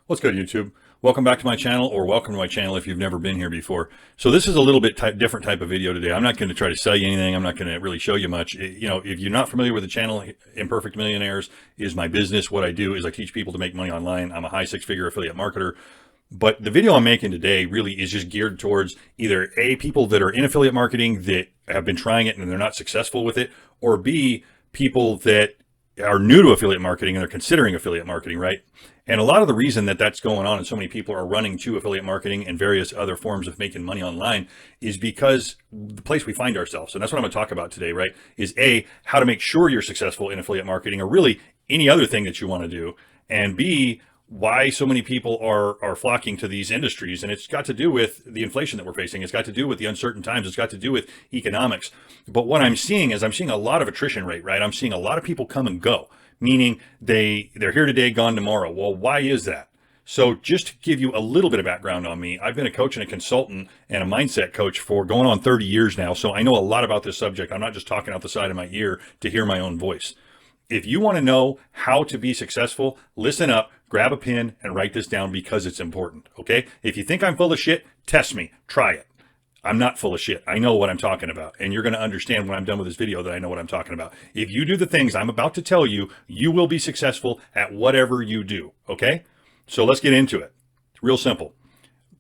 What's good, YouTube? Welcome back to my channel, or welcome to my channel if you've never been here before. So this is a little bit different type of video today. I'm not going to try to sell you anything. I'm not going to really show you much. If you're not familiar with the channel, Imperfect Millionaires is my business. What I do is I teach people to make money online. I'm a high six-figure affiliate marketer. But the video I'm making today really is just geared towards either A, people that are in affiliate marketing that have been trying it and they're not successful with it, or B, people that are new to affiliate marketing and they're considering affiliate marketing, right? And a lot of the reason that that's going on and so many people are running to affiliate marketing and various other forms of making money online is because the place we find ourselves. And that's what I'm going to talk about today, right? Is A, how to make sure you're successful in affiliate marketing or really any other thing that you want to do. And B, why so many people are flocking to these industries. And it's got to do with the inflation that we're facing. It's got to do with the uncertain times. It's got to do with economics. But what I'm seeing is I'm seeing a lot of attrition rate, right? I'm seeing a lot of people come and go, meaning they're here today, gone tomorrow. Well, why is that? So just to give you a little bit of background on me, I've been a coach and a consultant and a mindset coach for going on 30 years now. So I know a lot about this subject. I'm not just talking out the side of my ear to hear my own voice. If you want to know how to be successful, listen up, grab a pen and write this down because it's important, okay? If you think I'm full of shit, test me, try it. I'm not full of shit. I know what I'm talking about. And you're going to understand when I'm done with this video that I know what I'm talking about. If you do the things I'm about to tell you, you will be successful at whatever you do, okay? So let's get into it. It's real simple.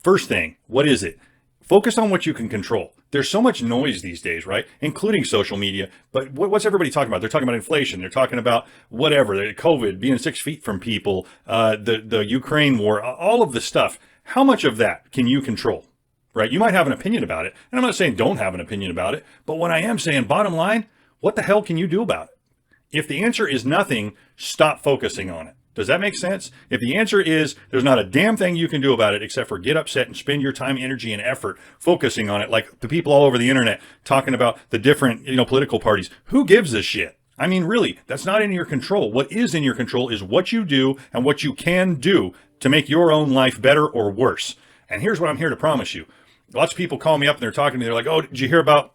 First thing, what is it? Focus on what you can control. There's so much noise these days, right? Including social media. But what's everybody talking about? They're talking about inflation. They're talking about whatever, COVID, being 6 feet from people, the Ukraine war, all of the stuff. How much of that can you control, right? You might have an opinion about it. And I'm not saying don't have an opinion about it. But what I am saying, bottom line, what the hell can you do about it? If the answer is nothing, stop focusing on it. Does that make sense? If the answer is there's not a damn thing you can do about it except for get upset and spend your time, energy, and effort focusing on it, like the people all over the internet talking about the different, political parties. Who gives a shit? I mean, really, that's not in your control. What is in your control is what you do and what you can do to make your own life better or worse. And here's what I'm here to promise you. Lots of people call me up and they're talking to me. They're like, oh, did you hear about?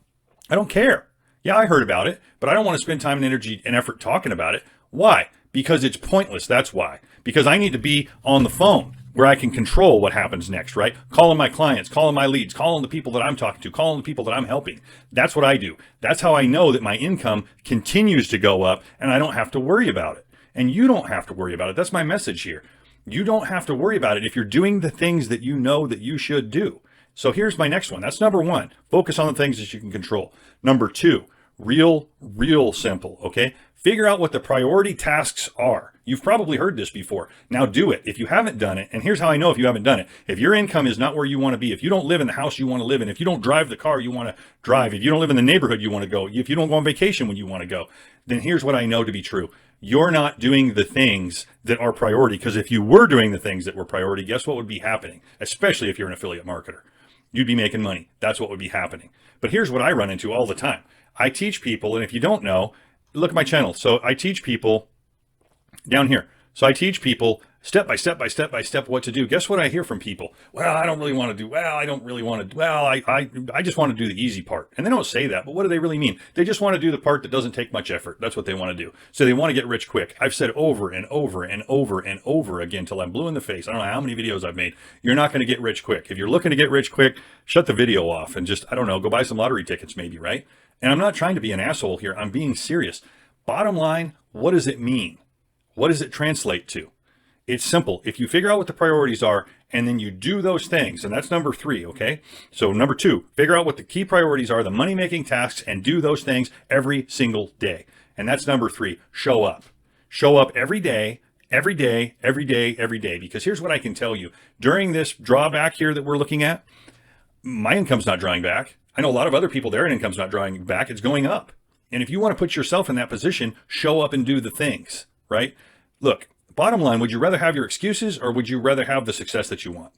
I don't care. Yeah, I heard about it, but I don't want to spend time and energy and effort talking about it. Why? Because it's pointless. That's why. Because I need to be on the phone where I can control what happens next, right? Calling my clients, calling my leads, calling the people that I'm talking to, calling the people that I'm helping. That's what I do. That's how I know that my income continues to go up and I don't have to worry about it. And you don't have to worry about it. That's my message here. You don't have to worry about it if you're doing the things that you know that you should do. So here's my next one. That's number one. Focus on the things that you can control. Number two, real simple, okay? Figure out what the priority tasks are. You've probably heard this before. Now do it. If you haven't done it, and here's how I know if you haven't done it. If your income is not where you want to be, if you don't live in the house you want to live in, if you don't drive the car you want to drive, if you don't live in the neighborhood you want to go, if you don't go on vacation when you want to go, then here's what I know to be true. You're not doing the things that are priority, because if you were doing the things that were priority, guess what would be happening? Especially if you're an affiliate marketer. You'd be making money. That's what would be happening. But here's what I run into all the time. I teach people, and if you don't know, look at my channel. So I teach people down here. So I teach people step by step what to do. Guess what I hear from people? Well, I don't really want to do. Well, I don't really want to. Well, I just want to do the easy part. And they don't say that, but what do they really mean? They just want to do the part that doesn't take much effort. That's what they want to do. So they want to get rich quick. I've said over and over and over and over again till I'm blue in the face. I don't know how many videos I've made. You're not going to get rich quick. If you're looking to get rich quick, shut the video off and just, I don't know, go buy some lottery tickets maybe, right? And I'm not trying to be an asshole here. I'm being serious. Bottom line, what does it mean? What does it translate to? It's simple. If you figure out what the priorities are and then you do those things, and that's number three, okay? So number two, figure out what the key priorities are, the money-making tasks, and do those things every single day. And that's number three, show up. Show up every day, every day, every day, every day. Because here's what I can tell you. During this drawback here that we're looking at, my income's not drawing back. I know a lot of other people, their income's not drawing back. It's going up. And if you want to put yourself in that position, show up and do the things, right? Look, bottom line, would you rather have your excuses or would you rather have the success that you want?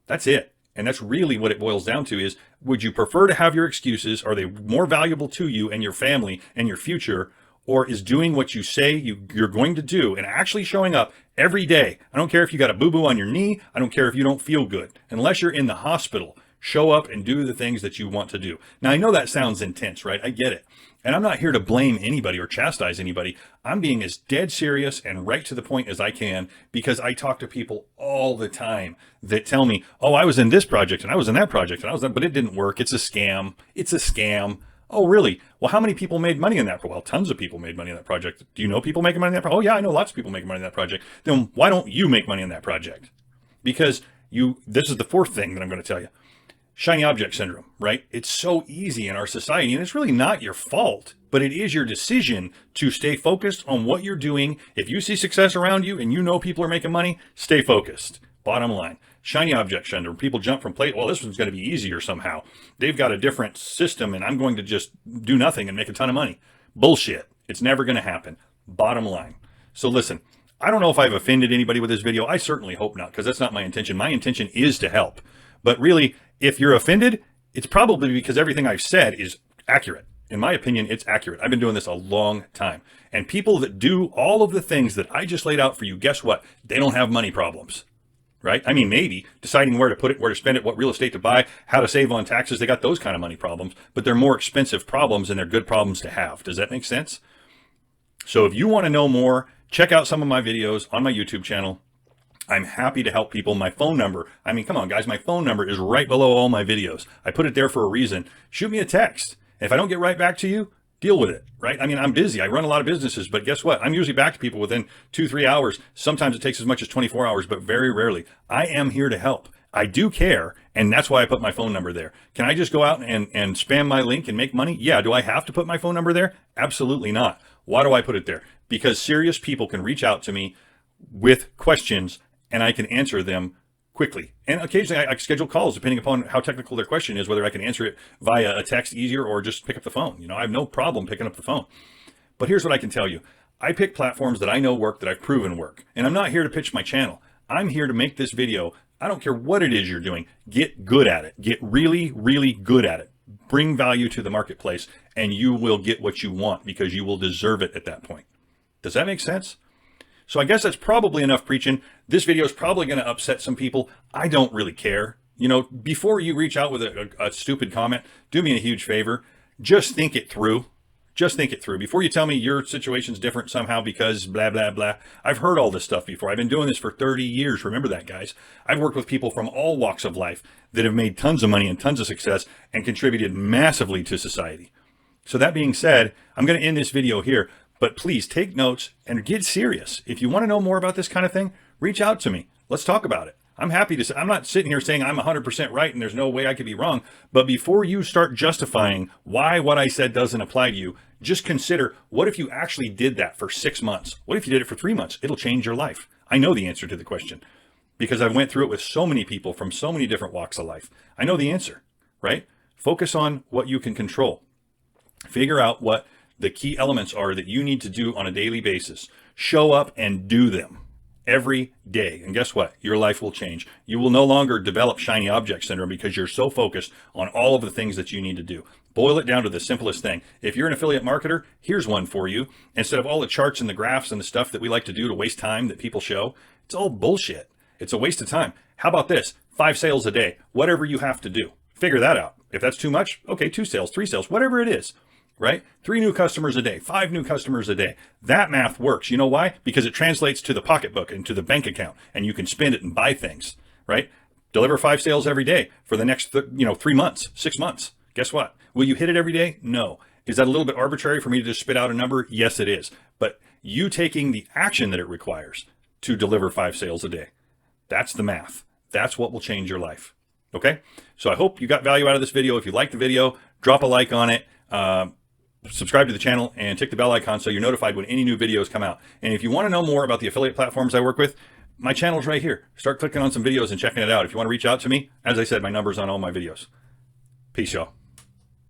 That's it. And that's really what it boils down to is, would you prefer to have your excuses? Are they more valuable to you and your family and your future? Or is doing what you say you're going to do and actually showing up every day? I don't care if you got a boo-boo on your knee. I don't care if you don't feel good. Unless you're in the hospital, Show up and do the things that you want to do. Now, I know that sounds intense, right? I get it. And I'm not here to blame anybody or chastise anybody. I'm being as dead serious and right to the point as I can, because I talk to people all the time that tell me, oh, I was in this project and I was in that project and I was in, but it didn't work. It's a scam. It's a scam. Oh, really? Well, how many people made money in that? Well, tons of people made money in that project. Do you know people making money in that project? Oh, yeah, I know lots of people making money in that project. Then why don't you make money in that project? Because this is the fourth thing that I'm going to tell you. Shiny object syndrome, right? It's so easy in our society, and it's really not your fault, but it is your decision to stay focused on what you're doing. If you see success around you and you know people are making money, stay focused. Bottom line. Shiny object syndrome. People jump from plate. Well, this one's going to be easier somehow. They've got a different system and I'm going to just do nothing and make a ton of money. Bullshit. It's never going to happen. Bottom line. So listen, I don't know if I've offended anybody with this video. I certainly hope not, because that's not my intention. My intention is to help. But really, if you're offended, it's probably because everything I've said is accurate. In my opinion, it's accurate. I've been doing this a long time. And people that do all of the things that I just laid out for you, guess what? They don't have money problems. Right? I mean, maybe deciding where to put it, where to spend it, what real estate to buy, how to save on taxes. They got those kind of money problems, but they're more expensive problems and they're good problems to have. Does that make sense? So if you want to know more, check out some of my videos on my YouTube channel. I'm happy to help people. My phone number, I mean, come on guys, my phone number is right below all my videos. I put it there for a reason. Shoot me a text. If I don't get right back to you, deal with it, right? I mean, I'm busy. I run a lot of businesses, but guess what? I'm usually back to people within 2-3 hours. Sometimes it takes as much as 24 hours, but very rarely. I am here to help. I do care, and that's why I put my phone number there. Can I just go out and spam my link and make money? Yeah. Do I have to put my phone number there? Absolutely not. Why do I put it there? Because serious people can reach out to me with questions, and I can answer them quickly. And occasionally I schedule calls depending upon how technical their question is, whether I can answer it via a text easier or just pick up the phone. You know, I have no problem picking up the phone. But here's what I can tell you. I pick platforms that I know work, that I've proven work. And I'm not here to pitch my channel. I'm here to make this video. I don't care what it is you're doing. Get good at it. Get really, really good at it. Bring value to the marketplace, and you will get what you want because you will deserve it at that point. Does that make sense? So I guess that's probably enough preaching. This video is probably going to upset some people. I don't really care. You know, before you reach out with a stupid comment, do me a huge favor. Just think it through. Just think it through. Before you tell me your situation's different somehow because blah, blah, blah. I've heard all this stuff before. I've been doing this for 30 years. Remember that, guys. I've worked with people from all walks of life that have made tons of money and tons of success and contributed massively to society. So that being said, I'm going to end this video here. But please take notes and get serious. If you want to know more about this kind of thing, reach out to me. Let's talk about it. I'm happy to say, I'm not sitting here saying I'm 100% right and there's no way I could be wrong. But before you start justifying why what I said doesn't apply to you, just consider, what if you actually did that for 6 months? What if you did it for 3 months? It'll change your life. I know the answer to the question because I've went through it with so many people from so many different walks of life. I know the answer, right? Focus on what you can control. Figure out what the key elements are that you need to do on a daily basis. Show up and do them every day. And guess what? Your life will change. You will no longer develop shiny object syndrome because you're so focused on all of the things that you need to do. Boil it down to the simplest thing. If you're an affiliate marketer, here's one for you. Instead of all the charts and the graphs and the stuff that we like to do to waste time that people show, it's all bullshit. It's a waste of time. How about this? 5 sales a day, whatever you have to do. Figure that out. If that's too much, okay, 2 sales, 3 sales, whatever it is. Right? 3 new customers a day, 5 new customers a day. That math works. You know why? Because it translates to the pocketbook and to the bank account, and you can spend it and buy things, right? Deliver 5 sales every day for the next, 3 months, 6 months. Guess what? Will you hit it every day? No. Is that a little bit arbitrary for me to just spit out a number? Yes, it is. But you taking the action that it requires to deliver 5 sales a day, that's the math. That's what will change your life. Okay? So I hope you got value out of this video. If you liked the video, drop a like on it. Subscribe to the channel and tick the bell icon so you're notified when any new videos come out. And if you want to know more about the affiliate platforms I work with, my channel's right here. Start clicking on some videos and checking it out. If you want to reach out to me, as I said, my number's on all my videos. Peace, y'all.